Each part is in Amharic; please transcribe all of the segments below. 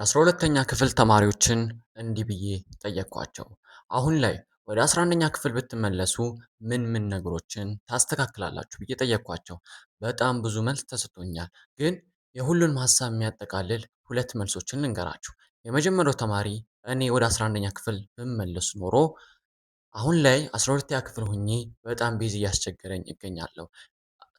የ12ኛ ክፍል ተማሪዎችን እንዲህ ብዬ ጠየቅኳቸው። አሁን ላይ ወደ 11ኛ ክፍል ብትመለሱ ምን ነገሮችን ታስተካክላላችሁ ብዬ ጠየቅኳቸው። በጣም ብዙ መልስ ተሰጥቶኛል፣ ግን የሁሉንም ሀሳብ የሚያጠቃልል ሁለት መልሶችን ልንገራችሁ። የመጀመሪያው ተማሪ እኔ ወደ 11ኛ ክፍል ብመለስ ኖሮ አሁን ላይ 12ኛ ክፍል ሆኜ በጣም ቢዚ እያስቸገረኝ እገኛለሁ።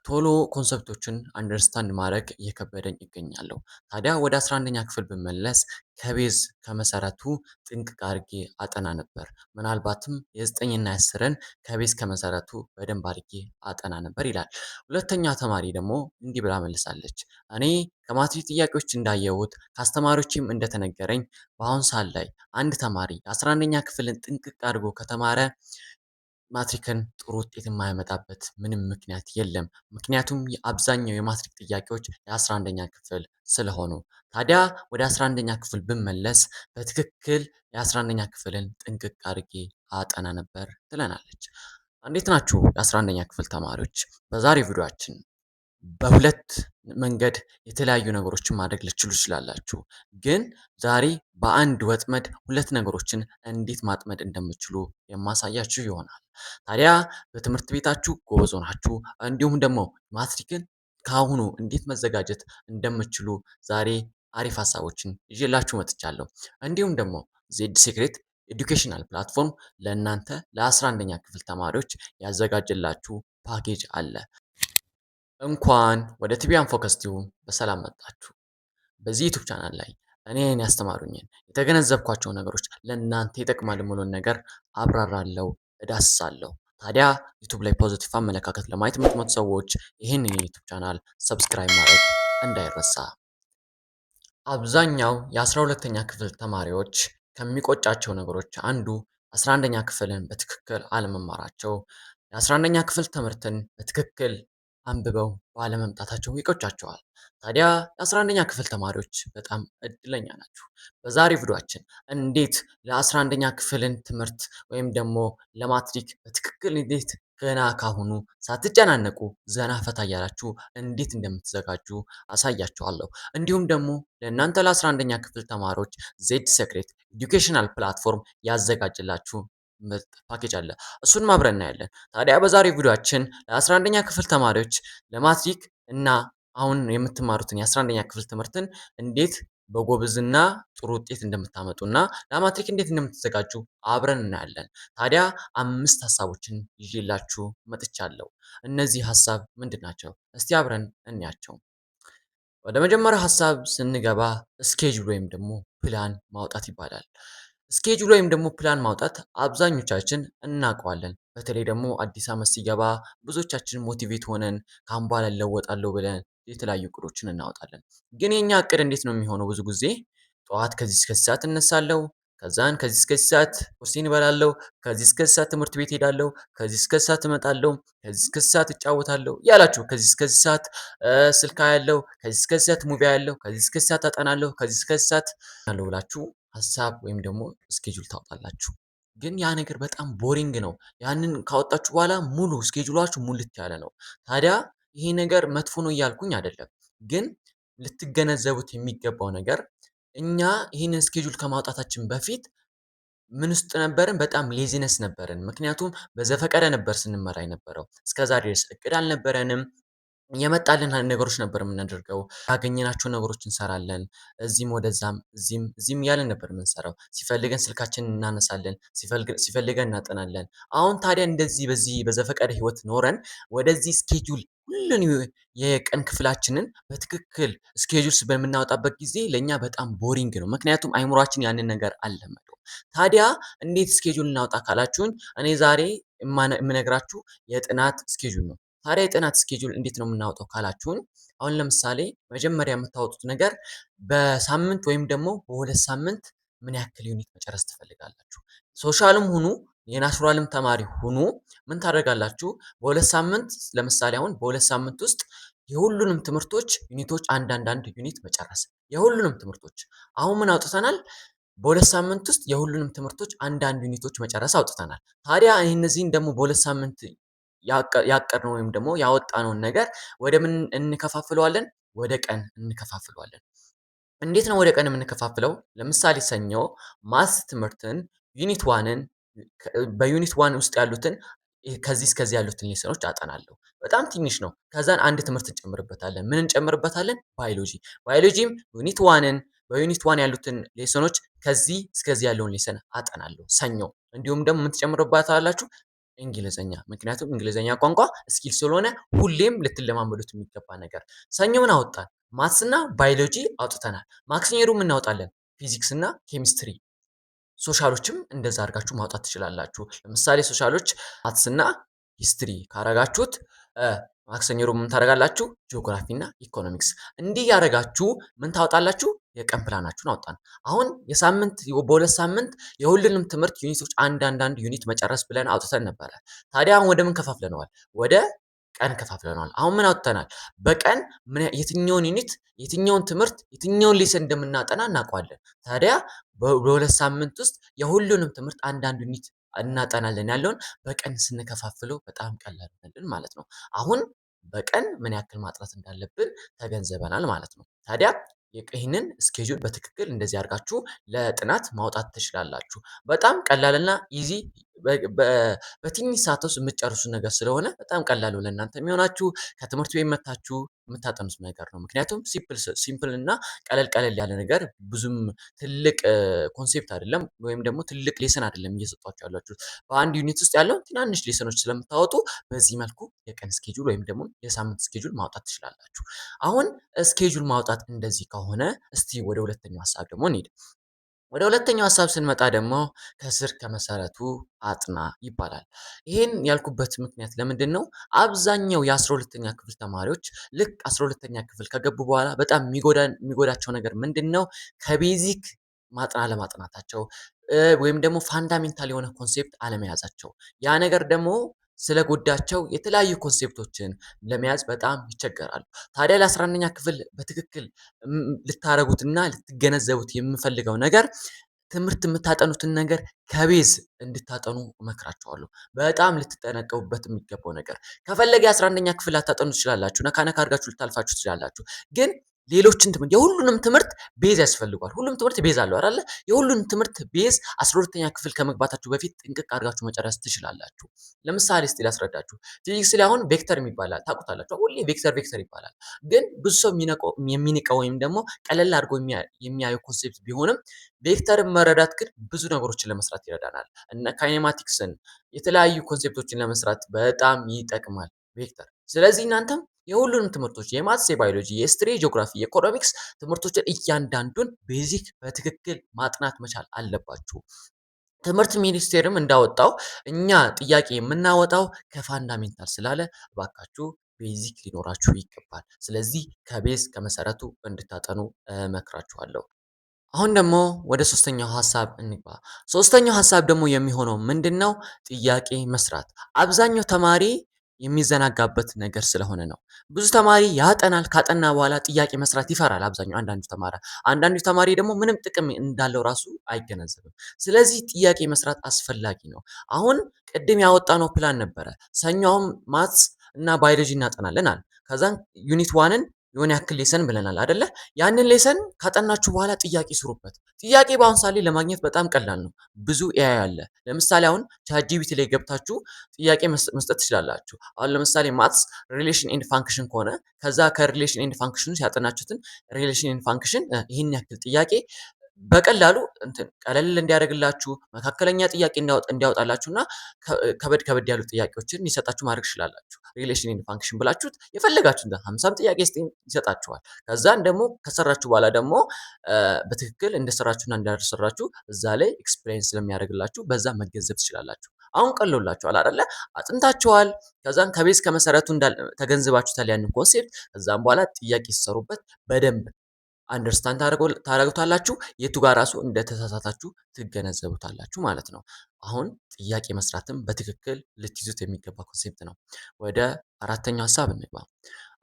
ቶሎ ኮንሰፕቶችን አንደርስታንድ ማድረግ እየከበደኝ እገኛለሁ። ታዲያ ወደ 11ኛ ክፍል ብመለስ ከቤዝ ከመሰረቱ ጥንቅቅ አድርጌ አጠና ነበር። ምናልባትም የ9 እና የ10ን ከቤዝ ከመሰረቱ በደንብ አድርጌ አጠና ነበር ይላል። ሁለተኛ ተማሪ ደግሞ እንዲህ ብላ መልሳለች። እኔ ከማትሪክ ጥያቄዎች እንዳየሁት ከአስተማሪዎችም እንደተነገረኝ በአሁን ሰዓት ላይ አንድ ተማሪ 11ኛ ክፍልን ጥንቅቅ አድርጎ ከተማረ ማትሪክን ጥሩ ውጤት የማያመጣበት ምንም ምክንያት የለም። ምክንያቱም የአብዛኛው የማትሪክ ጥያቄዎች የ11ኛ ክፍል ስለሆኑ። ታዲያ ወደ 11ኛ ክፍል ብመለስ በትክክል የ11ኛ ክፍልን ጥንቅቅ አድርጌ አጠና ነበር ትለናለች። እንዴት ናችሁ የ11ኛ ክፍል ተማሪዎች? በዛሬው ቪዲዮአችን በሁለት መንገድ የተለያዩ ነገሮችን ማድረግ ልትችሉ ትችላላችሁ። ግን ዛሬ በአንድ ወጥመድ ሁለት ነገሮችን እንዴት ማጥመድ እንደምትችሉ የማሳያችሁ ይሆናል። ታዲያ በትምህርት ቤታችሁ ጎበዝ ሆናችሁ እንዲሁም ደግሞ ማትሪክን ከአሁኑ እንዴት መዘጋጀት እንደምትችሉ ዛሬ አሪፍ ሀሳቦችን ይዤላችሁ መጥቻለሁ። እንዲሁም ደግሞ ዜድ ሴክሬት ኤዱኬሽናል ፕላትፎርም ለእናንተ ለ11ኛ ክፍል ተማሪዎች ያዘጋጀላችሁ ፓኬጅ አለ። እንኳን ወደ ቲቢያን ፎከስ ቲዩብ በሰላም መጣችሁ። በዚህ ዩቲዩብ ቻናል ላይ እኔን ያስተማሩኝን የተገነዘብኳቸው ነገሮች ለእናንተ ይጠቅማል የምለውን ነገር አብራራለሁ፣ እዳስሳለሁ። ታዲያ ዩቲዩብ ላይ ፖዚቲቭ አመለካከት ለማየት የምትመጡ ሰዎች ይህንን የዩቲዩብ ቻናል ሰብስክራይብ ማድረግ እንዳይረሳ። አብዛኛው የ12ኛ ክፍል ተማሪዎች ከሚቆጫቸው ነገሮች አንዱ 11ኛ ክፍልን በትክክል አለመማራቸው፣ የ11ኛ ክፍል ትምህርትን በትክክል አንብበው ባለመምጣታቸው ይቆጫቸዋል። ታዲያ የ11ኛ ክፍል ተማሪዎች በጣም እድለኛ ናችሁ። በዛሬ ቪዲዮአችን እንዴት ለ11ኛ ክፍልን ትምህርት ወይም ደግሞ ለማትሪክ በትክክል እንዴት ገና ካሁኑ ሳትጨናነቁ ዘና ፈታ እያላችሁ እንዴት እንደምትዘጋጁ አሳያችኋለሁ። እንዲሁም ደግሞ ለእናንተ ለ11ኛ ክፍል ተማሪዎች ዜድ ሴክሬት ኤዱኬሽናል ፕላትፎርም ያዘጋጅላችሁ ምርጥ ፓኬጅ አለ። እሱንም አብረን እናያለን። ታዲያ በዛሬው ቪዲዮአችን ለ11ኛ ክፍል ተማሪዎች ለማትሪክ እና አሁን የምትማሩትን የ11ኛ ክፍል ትምህርትን እንዴት በጎበዝና ጥሩ ውጤት እንደምታመጡና ለማትሪክ እንዴት እንደምትዘጋጁ አብረን እናያለን። ታዲያ 5 ሀሳቦችን ይዤላችሁ መጥቻለሁ። እነዚህ ሀሳብ ምንድን ናቸው? እስቲ አብረን እንያቸው። ወደ መጀመሪያው ሀሳብ ስንገባ ስኬጁል ወይም ደግሞ ፕላን ማውጣት ይባላል። ስኬጁል ወይም ደግሞ ፕላን ማውጣት አብዛኞቻችን እናውቀዋለን። በተለይ ደግሞ አዲስ ዓመት ሲገባ ብዙዎቻችን ሞቲቬት ሆነን ከአሁን በኋላ እለወጣለሁ ብለን የተለያዩ እቅዶችን እናወጣለን። ግን የኛ እቅድ እንዴት ነው የሚሆነው? ብዙ ጊዜ ጠዋት ከዚህ እስከዚህ ሰዓት እነሳለሁ፣ ከዛን ከዚህ እስከዚህ ሰዓት ቁርሴን እበላለሁ፣ ከዚህ እስከዚህ ሰዓት ትምህርት ቤት ሄዳለሁ፣ ከዚህ እስከዚህ ሰዓት እመጣለሁ፣ ከዚህ እስከዚህ ሰዓት እጫወታለሁ ያላችሁ ከዚህ እስከዚህ ሰዓት ስልክ አያለሁ፣ ከዚህ እስከዚህ ሰዓት ሙቪ አያለሁ፣ ከዚህ እስከዚህ ሰዓት አጠናለሁ፣ ከዚህ እስከዚህ ሰዓት አለው ብላችሁ ሀሳብ ወይም ደግሞ ስኬጁል ታውጣላችሁ። ግን ያ ነገር በጣም ቦሪንግ ነው። ያንን ካወጣችሁ በኋላ ሙሉ ስኬጁላችሁ ሙልት ያለ ነው። ታዲያ ይሄ ነገር መጥፎ ነው እያልኩኝ አይደለም። ግን ልትገነዘቡት የሚገባው ነገር እኛ ይህንን ስኬጁል ከማውጣታችን በፊት ምን ውስጥ ነበርን? በጣም ሌዚነስ ነበርን። ምክንያቱም በዘፈቀደ ነበር ስንመራ የነበረው። እስከዛሬ ድረስ እቅድ አልነበረንም። የመጣልን ነገሮች ነበር የምናደርገው። ያገኘናቸው ነገሮች እንሰራለን። እዚህም ወደዛም እዚህም እያለን ነበር የምንሰራው። ሲፈልገን ስልካችንን እናነሳለን፣ ሲፈልገን እናጠናለን። አሁን ታዲያ እንደዚህ በዚህ በዘፈቀደ ህይወት ኖረን ወደዚህ ስኬጁል ሁሉን የቀን ክፍላችንን በትክክል ስኬጁልስ በምናወጣበት ጊዜ ለእኛ በጣም ቦሪንግ ነው። ምክንያቱም አይምሯችን ያንን ነገር አልለመደው። ታዲያ እንዴት ስኬጁል እናውጣ ካላችሁኝ እኔ ዛሬ የምነግራችሁ የጥናት ስኬጁል ነው። ታዲያ የጥናት ስኬጁል እንዴት ነው የምናወጣው ካላችሁን፣ አሁን ለምሳሌ መጀመሪያ የምታወጡት ነገር በሳምንት ወይም ደግሞ በሁለት ሳምንት ምን ያክል ዩኒት መጨረስ ትፈልጋላችሁ? ሶሻልም ሁኑ የናቹራልም ተማሪ ሁኑ ምን ታደርጋላችሁ? በሁለት ሳምንት ለምሳሌ አሁን በሁለት ሳምንት ውስጥ የሁሉንም ትምህርቶች ዩኒቶች አንድ ዩኒት መጨረስ። የሁሉንም ትምህርቶች አሁን ምን አውጥተናል? በሁለት ሳምንት ውስጥ የሁሉንም ትምህርቶች አንዳንድ ዩኒቶች መጨረስ አውጥተናል። ታዲያ እነዚህን ደግሞ በሁለት ሳምንት ያቀድነው ወይም ደግሞ ያወጣነውን ነገር ወደ ምን እንከፋፍለዋለን? ወደ ቀን እንከፋፍለዋለን። እንዴት ነው ወደ ቀን የምንከፋፍለው? ለምሳሌ ሰኞ ማትስ ትምህርትን ዩኒት ዋንን በዩኒት ዋን ውስጥ ያሉትን ከዚህ እስከዚህ ያሉትን ሌሰኖች አጠናለሁ። በጣም ትንሽ ነው። ከዛን አንድ ትምህርት እንጨምርበታለን። ምን እንጨምርበታለን? ባዮሎጂ። ባዮሎጂም ዩኒት ዋንን በዩኒት ዋን ያሉትን ሌሰኖች ከዚህ እስከዚህ ያለውን ሌሰን አጠናለሁ ሰኞ። እንዲሁም ደግሞ ምን ትጨምሩበታላችሁ? እንግሊዘኛ። ምክንያቱም እንግሊዘኛ ቋንቋ ስኪል ስለሆነ ሁሌም ልትለማመዱት የሚገባ ነገር። ሰኞ ምን አወጣን? ማትስ እና ባዮሎጂ አውጥተናል። ማክሰኞ ምን እናወጣለን? ፊዚክስ እና ኬሚስትሪ። ሶሻሎችም እንደዛ አድርጋችሁ ማውጣት ትችላላችሁ። ለምሳሌ ሶሻሎች ማትስ እና ሂስትሪ ካረጋችሁት ማክሰኞ ምን ታደርጋላችሁ? ጂኦግራፊ እና ኢኮኖሚክስ። እንዲህ ያደረጋችሁ ምን ታወጣላችሁ? የቀን ፕላናችሁን አወጣን። አሁን የሳምንት በሁለት ሳምንት የሁሉንም ትምህርት ዩኒቶች አንድ ዩኒት መጨረስ ብለን አውጥተን ነበረ። ታዲያ አሁን ወደ ምን ከፋፍለነዋል? ወደ ቀን ከፋፍለነዋል። አሁን ምን አውጥተናል? በቀን የትኛውን ዩኒት የትኛውን ትምህርት የትኛውን ሌሰን እንደምናጠና እናውቀዋለን። ታዲያ በሁለት ሳምንት ውስጥ የሁሉንም ትምህርት አንዳንድ ዩኒት እናጠናለን ያለውን በቀን ስንከፋፍለው በጣም ቀላል ይሆናል ማለት ነው። አሁን በቀን ምን ያክል ማጥናት እንዳለብን ተገንዘበናል ማለት ነው። ታዲያ ይህንን ስኬጁል በትክክል እንደዚህ አድርጋችሁ ለጥናት ማውጣት ትችላላችሁ። በጣም ቀላልና ኢዚ በትንሽ ሰዓት ውስጥ የምትጨርሱት ነገር ስለሆነ በጣም ቀላል ነው ለእናንተ የሚሆናችሁ። ከትምህርት ቤት መታችሁ የምታጠኑት ነገር ነው። ምክንያቱም ሲምፕል እና ቀለል ያለ ነገር ብዙም ትልቅ ኮንሴፕት አይደለም፣ ወይም ደግሞ ትልቅ ሌሰን አይደለም እየሰጧችሁ ያላችሁት። በአንድ ዩኒት ውስጥ ያለውን ትናንሽ ሌሰኖች ስለምታወጡ በዚህ መልኩ የቀን ስኬጁል ወይም ደግሞ የሳምንት ስኬጁል ማውጣት ትችላላችሁ። አሁን ስኬጁል ማውጣት እንደዚህ ከሆነ እስቲ ወደ ሁለተኛው ሀሳብ ደግሞ እንሂድ። ወደ ሁለተኛው ሀሳብ ስንመጣ ደግሞ ከስር ከመሰረቱ አጥና ይባላል። ይሄን ያልኩበት ምክንያት ለምንድን ነው? አብዛኛው የ12ኛ ክፍል ተማሪዎች ልክ 12ኛ ክፍል ከገቡ በኋላ በጣም የሚጎዳቸው ነገር ምንድን ነው? ከቤዚክ አለማጥናታቸው ወይም ደግሞ ፋንዳሜንታል የሆነ ኮንሴፕት አለመያዛቸው። ያ ነገር ደግሞ ስለጎዳቸው የተለያዩ ኮንሴፕቶችን ለመያዝ በጣም ይቸገራሉ። ታዲያ ለ11ኛ ክፍል በትክክል ልታረጉትና ልትገነዘቡት የምፈልገው ነገር ትምህርት የምታጠኑትን ነገር ከቤዝ እንድታጠኑ እመክራችኋለሁ። በጣም ልትጠነቀቁበት የሚገባው ነገር ከፈለገ የ11ኛ ክፍል ላታጠኑ ትችላላችሁ፣ ነካ ነካ አድርጋችሁ ልታልፋችሁ ትችላላችሁ። ግን ሌሎችን ትምህርት የሁሉንም ትምህርት ቤዝ ያስፈልጓል። ሁሉም ትምህርት ቤዝ አለው አይደለ? የሁሉንም ትምህርት ቤዝ 12ኛ ክፍል ከመግባታችሁ በፊት ጥንቅቅ አድርጋችሁ መጨረስ ትችላላችሁ። ለምሳሌ እስቲ ላስረዳችሁ። ፊዚክስ ላይ አሁን ቬክተር የሚባላል ታውቁታላችሁ። ሁሌ ቬክተር ይባላል። ግን ብዙ ሰው የሚንቀው ወይም ደግሞ ቀለል አድርጎ የሚያየው ኮንሴፕት ቢሆንም ቬክተርን መረዳት ግን ብዙ ነገሮችን ለመስራት ይረዳናል። እነ ካይኔማቲክስን የተለያዩ ኮንሴፕቶችን ለመስራት በጣም ይጠቅማል ቬክተር። ስለዚህ እናንተም የሁሉንም ትምህርቶች የማትስ፣ የባዮሎጂ፣ የሂስትሪ፣ የጂኦግራፊ፣ የኢኮኖሚክስ ትምህርቶችን እያንዳንዱን ቤዚክ በትክክል ማጥናት መቻል አለባችሁ። ትምህርት ሚኒስቴርም እንዳወጣው እኛ ጥያቄ የምናወጣው ከፋንዳሜንታል ስላለ እባካችሁ ቤዚክ ሊኖራችሁ ይገባል። ስለዚህ ከቤዝ ከመሰረቱ እንድታጠኑ እመክራችኋለሁ። አሁን ደግሞ ወደ ሶስተኛው ሀሳብ እንግባ። ሶስተኛው ሀሳብ ደግሞ የሚሆነው ምንድነው? ጥያቄ መስራት። አብዛኛው ተማሪ የሚዘናጋበት ነገር ስለሆነ ነው። ብዙ ተማሪ ያጠናል፣ ካጠና በኋላ ጥያቄ መስራት ይፈራል። አንዳንዱ ተማሪ ደግሞ ምንም ጥቅም እንዳለው ራሱ አይገነዘብም። ስለዚህ ጥያቄ መስራት አስፈላጊ ነው። አሁን ቅድም ያወጣነው ፕላን ነበረ። ሰኞም ማትስ እና ባዮሎጂ እናጠናለን አለ። ከዛን ዩኒት ዋንን የሆነ ያክል ሌሰን ብለናል አይደለ? ያንን ሌሰን ካጠናችሁ በኋላ ጥያቄ ስሩበት። ጥያቄ በአሁን ሰዓት ላይ ለማግኘት በጣም ቀላል ነው። ብዙ ኤአይ አለ። ለምሳሌ አሁን ቻትጂፒቲ ላይ ገብታችሁ ጥያቄ መስጠት ትችላላችሁ። አሁን ለምሳሌ ማትስ ሪሌሽን ኤንድ ፋንክሽን ከሆነ ከዛ ከሪሌሽን ኤንድ ፋንክሽን ያጠናችሁትን ሪሌሽን ኤንድ ፋንክሽን ይህን ያክል ጥያቄ በቀላሉ ቀለል እንዲያደርግላችሁ መካከለኛ ጥያቄ እንዲያወጣላችሁ እና ከበድ ያሉ ጥያቄዎችን እንዲሰጣችሁ ማድረግ ትችላላችሁ። ሪሌሽን ኤንድ ፋንክሽን ብላችሁት የፈለጋችሁት 50 ጥያቄ ይሰጣችኋል። ከዛን ደግሞ ከሰራችሁ በኋላ ደግሞ በትክክል እንደሰራችሁና እንዳልሰራችሁ እዛ ላይ ኤክስፕሌን ስለሚያደርግላችሁ በዛ መገንዘብ ትችላላችሁ። አሁን ቀሎላችኋል አይደለ? አጥንታችኋል። ከዛን ከቤዝ ከመሰረቱ ተገንዝባችሁታል ያንን ኮንሴፕት። ከዛም በኋላ ጥያቄ ሲሰሩበት በደንብ አንደርስታንድ ታደርጉታላችሁ። የቱ ጋር ራሱ እንደተሳሳታችሁ ትገነዘቡታላችሁ ማለት ነው። አሁን ጥያቄ መስራትም በትክክል ልትይዙት የሚገባ ኮንሴፕት ነው። ወደ አራተኛው ሀሳብ እንግባ።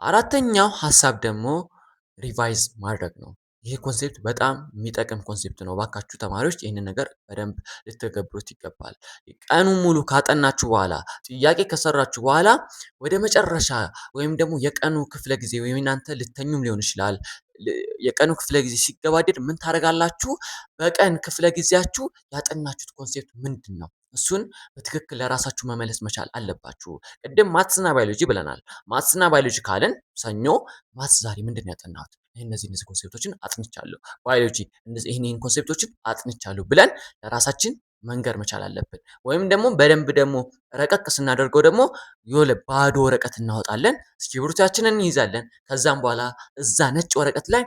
አራተኛው ሀሳብ ደግሞ ሪቫይዝ ማድረግ ነው። ይሄ ኮንሴፕት በጣም የሚጠቅም ኮንሴፕት ነው። እባካችሁ ተማሪዎች ይህንን ነገር በደንብ ልትተገብሩት ይገባል። ቀኑን ሙሉ ካጠናችሁ በኋላ ጥያቄ ከሰራችሁ በኋላ ወደ መጨረሻ ወይም ደግሞ የቀኑ ክፍለ ጊዜ ወይም እናንተ ልተኙም ሊሆን ይችላል የቀኑ ክፍለ ጊዜ ሲገባደድ ምን ታደርጋላችሁ? በቀን ክፍለ ጊዜያችሁ ያጠናችሁት ኮንሴፕት ምንድን ነው? እሱን በትክክል ለራሳችሁ መመለስ መቻል አለባችሁ። ቅድም ማትስና ባዮሎጂ ብለናል። ማትስና ባዮሎጂ ካልን ሰኞ ማትስ ዛሬ ምንድን ነው ያጠናሁት? እነዚህ ኮንሴፕቶችን አጥንቻለሁ። ባዮሎጂ ይህን ኮንሴፕቶችን አጥንቻለሁ ብለን ለራሳችን መንገር መቻል አለብን። ወይም ደግሞ በደንብ ደግሞ ረቀቅ ስናደርገው ደግሞ የሆነ ባዶ ወረቀት እናወጣለን፣ እስክሪብቶአችንን እንይዛለን። ከዛም በኋላ እዛ ነጭ ወረቀት ላይ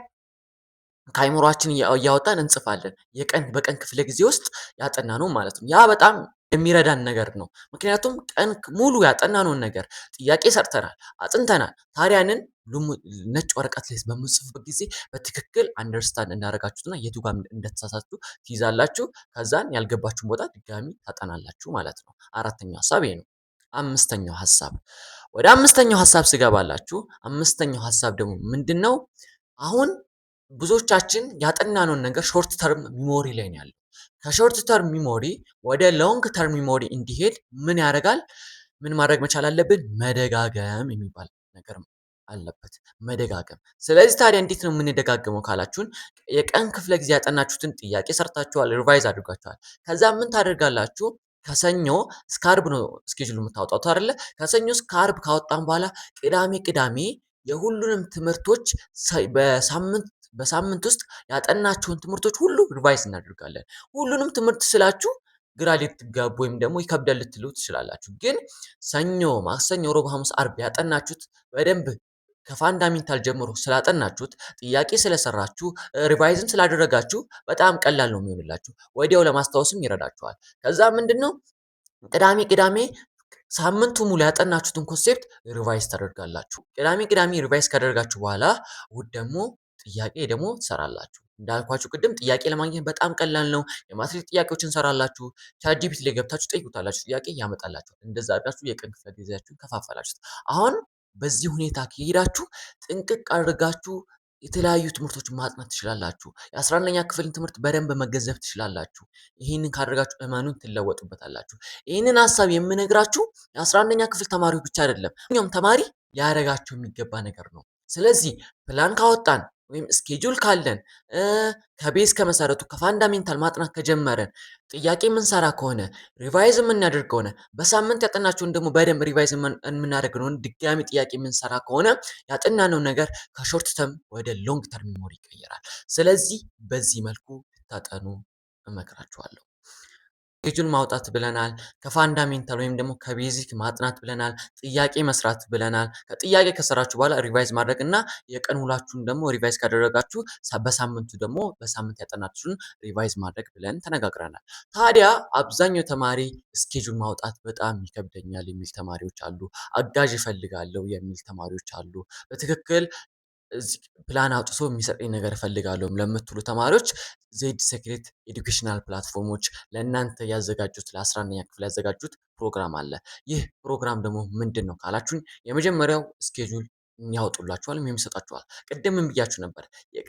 ከአይምሮአችን እያወጣን እንጽፋለን። በቀን ክፍለ ጊዜ ውስጥ ያጠናነው ማለት ነው። ያ በጣም የሚረዳን ነገር ነው። ምክንያቱም ቀን ሙሉ ያጠናነውን ነገር ጥያቄ ሰርተናል፣ አጥንተናል። ታዲያንን ነጭ ወረቀት ላይ በምጽፉበት ጊዜ በትክክል አንደርስታንድ እንዳደረጋችሁትና የቱ ጋር እንደተሳሳችሁ ትይዛላችሁ። ከዛን ያልገባችሁን ቦታ ድጋሚ ታጠናላችሁ ማለት ነው። አራተኛው ሀሳብ ይሄ ነው። አምስተኛው ሀሳብ ወደ አምስተኛው ሀሳብ ስገባላችሁ፣ አምስተኛው ሀሳብ ደግሞ ምንድን ነው? አሁን ብዙዎቻችን ያጠናነውን ነገር ሾርት ተርም ሚሞሪ ላይ ነው ያለው። ከሾርት ተርም ሚሞሪ ወደ ሎንግ ተርም ሚሞሪ እንዲሄድ ምን ያደርጋል? ምን ማድረግ መቻል አለብን? መደጋገም የሚባል ነገር አለበት። መደጋገም። ስለዚህ ታዲያ እንዴት ነው የምንደጋገመው ካላችሁን፣ የቀን ክፍለ ጊዜ ያጠናችሁትን ጥያቄ ሰርታችኋል፣ ሪቫይዝ አድርጋችኋል። ከዛ ምን ታደርጋላችሁ? ከሰኞ እስከ አርብ ነው ስኬጁል የምታወጣው አይደለ? ከሰኞ እስከ አርብ ካወጣን በኋላ ቅዳሜ የሁሉንም ትምህርቶች በሳምንት ውስጥ ያጠናቸውን ትምህርቶች ሁሉ ሪቫይዝ እናደርጋለን። ሁሉንም ትምህርት ስላችሁ ግራ ልትጋቡ ወይም ደግሞ ይከብዳል ልትሉ ትችላላችሁ። ግን ሰኞ፣ ማክሰኞ፣ ሮብ፣ ሐሙስ፣ አርብ ያጠናችሁት በደንብ ከፋንዳሜንታል ጀምሮ ስላጠናችሁት፣ ጥያቄ ስለሰራችሁ፣ ሪቫይዝም ስላደረጋችሁ በጣም ቀላል ነው የሚሆንላችሁ። ወዲያው ለማስታወስም ይረዳችኋል። ከዛ ምንድነው ቅዳሜ ሳምንቱ ሙሉ ያጠናችሁትን ኮንሴፕት ሪቫይዝ ታደርጋላችሁ። ቅዳሜ ሪቫይዝ ካደረጋችሁ በኋላ እሑድ ደግሞ ጥያቄ ደግሞ ትሰራላችሁ። እንዳልኳችሁ ቅድም ጥያቄ ለማግኘት በጣም ቀላል ነው። የማትሪክ ጥያቄዎችን ሰራላችሁ። ቻትጂፒቲ ላይ ገብታችሁ ጠይቁታላችሁ፣ ጥያቄ ያመጣላችሁ። እንደዛ አድርጋችሁ የቀን ክፍለ ጊዜያችሁን ከፋፈላችሁት። አሁን በዚህ ሁኔታ ከሄዳችሁ ጥንቅቅ አድርጋችሁ የተለያዩ ትምህርቶችን ማጥናት ትችላላችሁ። የ11ኛ ክፍልን ትምህርት በደንብ መገንዘብ ትችላላችሁ። ይህንን ካደረጋችሁ እመኑን ትለወጡበታላችሁ። ይህንን ሀሳብ የምነግራችሁ የ11ኛ ክፍል ተማሪዎች ብቻ አይደለም፣ ማንኛውም ተማሪ ሊያደርጋቸው የሚገባ ነገር ነው። ስለዚህ ፕላን ካወጣን ወይም ስኬጁል ካለን ከቤዝ ከመሰረቱ ከፋንዳሜንታል ማጥናት ከጀመረን ጥያቄ የምንሰራ ከሆነ ሪቫይዝ የምናደርግ ከሆነ በሳምንት ያጠናቸውን ደግሞ በደንብ ሪቫይዝ የምናደርግ ነው። ድጋሚ ጥያቄ የምንሰራ ከሆነ ያጠናነው ነገር ከሾርት ተርም ወደ ሎንግ ተርም ሚሞሪ ይቀየራል። ስለዚህ በዚህ መልኩ ልታጠኑ እመክራችኋለሁ። ስኬጁል ማውጣት ብለናል። ከፋንዳሜንታል ወይም ደግሞ ከቤዚክ ማጥናት ብለናል። ጥያቄ መስራት ብለናል። ከጥያቄ ከሰራችሁ በኋላ ሪቫይዝ ማድረግ እና የቀን ውላችሁን ደግሞ ሪቫይዝ ካደረጋችሁ በሳምንቱ ደግሞ በሳምንት ያጠናችሁን ሪቫይዝ ማድረግ ብለን ተነጋግረናል። ታዲያ አብዛኛው ተማሪ ስኬጁል ማውጣት በጣም ይከብደኛል የሚል ተማሪዎች አሉ። አጋዥ እፈልጋለሁ የሚል ተማሪዎች አሉ። በትክክል ፕላን አውጥቶ የሚሰጠኝ ነገር እፈልጋለሁ ለምትሉ ተማሪዎች ዜድ ሴክሬት ኤዱኬሽናል ፕላትፎርሞች ለእናንተ ያዘጋጁት ለ11ኛ ክፍል ያዘጋጁት ፕሮግራም አለ። ይህ ፕሮግራም ደግሞ ምንድን ነው ካላችሁኝ፣ የመጀመሪያው ስኬጁል ያወጡላችኋል ወይም ይሰጣችኋል። ቅድምም ብያችሁ ነበር፣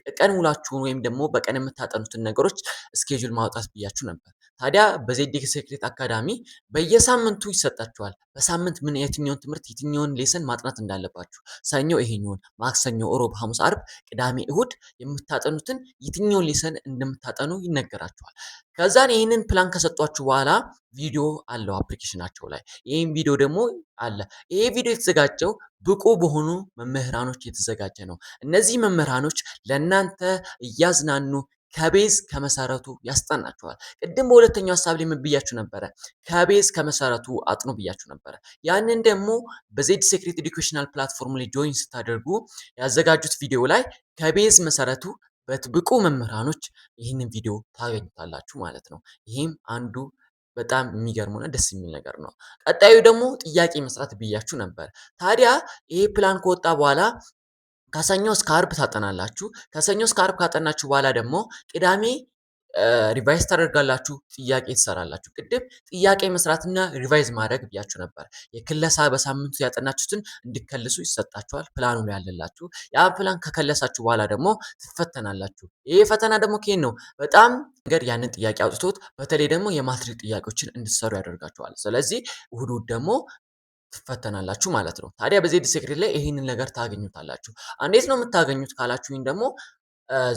የቀን ውላችሁን ወይም ደግሞ በቀን የምታጠኑትን ነገሮች ስኬጁል ማውጣት ብያችሁ ነበር። ታዲያ በዜድ ሴክሬት አካዳሚ በየሳምንቱ ይሰጣችኋል። በሳምንት የትኛውን ትምህርት የትኛውን ሌሰን ማጥናት እንዳለባችሁ፣ ሰኞ ይሄኛውን፣ ማክሰኞ፣ ሮብ፣ ሐሙስ፣ አርብ፣ ቅዳሜ፣ እሁድ የምታጠኑትን የትኛውን ሌሰን እንደምታጠኑ ይነገራችኋል። ከዛን ይህንን ፕላን ከሰጧችሁ በኋላ ቪዲዮ አለው አፕሊኬሽናቸው ላይ። ይህም ቪዲዮ ደግሞ አለ። ይሄ ቪዲዮ የተዘጋጀው ብቁ በሆኑ መምህራኖች የተዘጋጀ ነው። እነዚህ መምህራኖች ለእናንተ እያዝናኑ ከቤዝ ከመሰረቱ ያስጠናችኋል። ቅድም በሁለተኛው ሀሳብ ላይ ምን ብያችሁ ነበረ? ከቤዝ ከመሰረቱ አጥኑ ብያችሁ ነበረ። ያንን ደግሞ በዜድ ሴክሬት ኤዱኬሽናል ፕላትፎርም ላይ ጆይን ስታደርጉ ያዘጋጁት ቪዲዮ ላይ ከቤዝ መሰረቱ በብቁ መምህራኖች ይህንን ቪዲዮ ታገኙታላችሁ ማለት ነው። ይህም አንዱ በጣም የሚገርመውና ደስ የሚል ነገር ነው። ቀጣዩ ደግሞ ጥያቄ መስራት ብያችሁ ነበር። ታዲያ ይሄ ፕላን ከወጣ በኋላ ከሰኞ እስከ አርብ ታጠናላችሁ። ከሰኞ እስከ አርብ ካጠናችሁ በኋላ ደግሞ ቅዳሜ ሪቫይዝ ታደርጋላችሁ፣ ጥያቄ ትሰራላችሁ። ቅድም ጥያቄ መስራትና ሪቫይዝ ማድረግ ብያችሁ ነበር። የክለሳ በሳምንቱ ያጠናችሁትን እንዲከልሱ ይሰጣችኋል፣ ፕላኑ ላይ ያለላችሁ። ያ ፕላን ከከለሳችሁ በኋላ ደግሞ ትፈተናላችሁ። ይሄ ፈተና ደግሞ ከየት ነው? በጣም ነገር ያንን ጥያቄ አውጥቶት በተለይ ደግሞ የማትሪክ ጥያቄዎችን እንድትሰሩ ያደርጋችኋል። ስለዚህ እሑድ ደግሞ ትፈተናላችሁ ማለት ነው። ታዲያ በዜድ ሴክሬት ላይ ይሄንን ነገር ታገኙታላችሁ። እንዴት ነው የምታገኙት ካላችሁኝ ደግሞ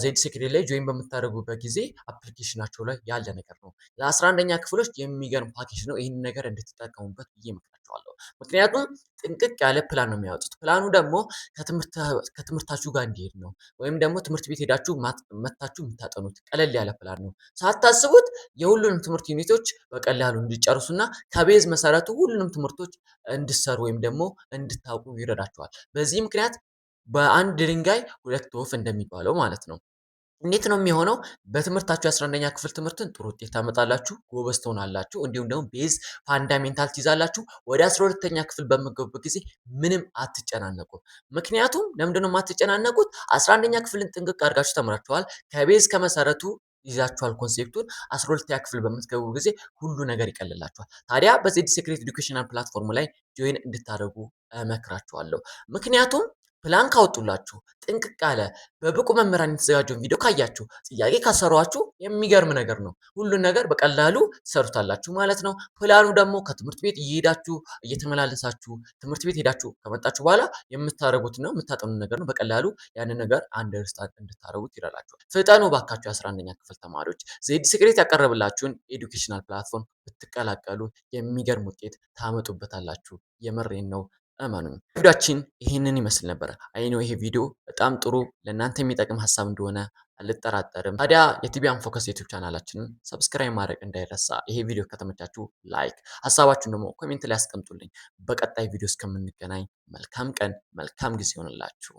ዜድ ሴክሬት ላይ ጆይን በምታደርጉበት ጊዜ አፕሊኬሽናቸው ላይ ያለ ነገር ነው። ለ11ኛ ክፍሎች የሚገርም ፓኬጅ ነው። ይህንን ነገር እንድትጠቀሙበት ብዬ እመክራችኋለሁ። ምክንያቱም ጥንቅቅ ያለ ፕላን ነው የሚያወጡት። ፕላኑ ደግሞ ከትምህርታችሁ ጋር እንዲሄድ ነው። ወይም ደግሞ ትምህርት ቤት ሄዳችሁ መታችሁ የምታጠኑት ቀለል ያለ ፕላን ነው። ሳታስቡት የሁሉንም ትምህርት ዩኒቶች በቀላሉ እንዲጨርሱና ከቤዝ መሰረቱ ሁሉንም ትምህርቶች እንድሰሩ ወይም ደግሞ እንድታውቁ ይረዳችኋል። በዚህ ምክንያት በአንድ ድንጋይ ሁለት ወፍ እንደሚባለው ማለት ነው። እንዴት ነው የሚሆነው? በትምህርታችሁ የ11ኛ ክፍል ትምህርትን ጥሩ ውጤት ታመጣላችሁ፣ ጎበዝ ትሆናላችሁ። እንዲሁም ደግሞ ቤዝ ፋንዳሜንታል ትይዛላችሁ። ወደ 12ኛ ክፍል በምትገቡበት ጊዜ ምንም አትጨናነቁም። ምክንያቱም ለምንድነው የማትጨናነቁት? 11ኛ ክፍልን ጥንቅቅ አድርጋችሁ ተምራችኋል። ከቤዝ ከመሰረቱ ይዛችኋል ኮንሴፕቱን። 12ኛ ክፍል በምትገቡ ጊዜ ሁሉ ነገር ይቀልላችኋል። ታዲያ በዜድ ሴክሬት ኤዱኬሽናል ፕላትፎርም ላይ ጆይን እንድታደርጉ እመክራችኋለሁ። ምክንያቱም ፕላን ካወጡላችሁ ጥንቅቅ ያለ በብቁ መምህራን የተዘጋጀውን ቪዲዮ ካያችሁ ጥያቄ ካሰሯችሁ የሚገርም ነገር ነው። ሁሉን ነገር በቀላሉ ትሰሩታላችሁ ማለት ነው። ፕላኑ ደግሞ ከትምህርት ቤት እየሄዳችሁ እየተመላለሳችሁ ትምህርት ቤት ሄዳችሁ ከመጣችሁ በኋላ የምታደርጉት ነው የምታጠኑት ነገር ነው። በቀላሉ ያንን ነገር አንደርስታንድ እንድታደርጉት ይረዳችኋል። ፍጠኑ ባካችሁ የ11ኛ ክፍል ተማሪዎች። ዜድ ሴክሬት ያቀረብላችሁን ኤዱኬሽናል ፕላትፎርም ብትቀላቀሉ የሚገርም ውጤት ታመጡበታላችሁ። የመሬን ነው። እመኑኝ። ቪዲዮአችን ይህንን ይመስል ነበር። አይ ነው ይሄ ቪዲዮ በጣም ጥሩ ለእናንተ የሚጠቅም ሀሳብ እንደሆነ አልጠራጠርም። ታዲያ የቲቢያን ፎከስ ዩቲዩብ ቻናላችንን ሰብስክራይብ ማድረግ እንዳይረሳ። ይሄ ቪዲዮ ከተመቻችሁ ላይክ፣ ሀሳባችሁን ደግሞ ኮሜንት ላይ አስቀምጡልኝ። በቀጣይ ቪዲዮ እስከምንገናኝ መልካም ቀን፣ መልካም ጊዜ ይሆንላችሁ።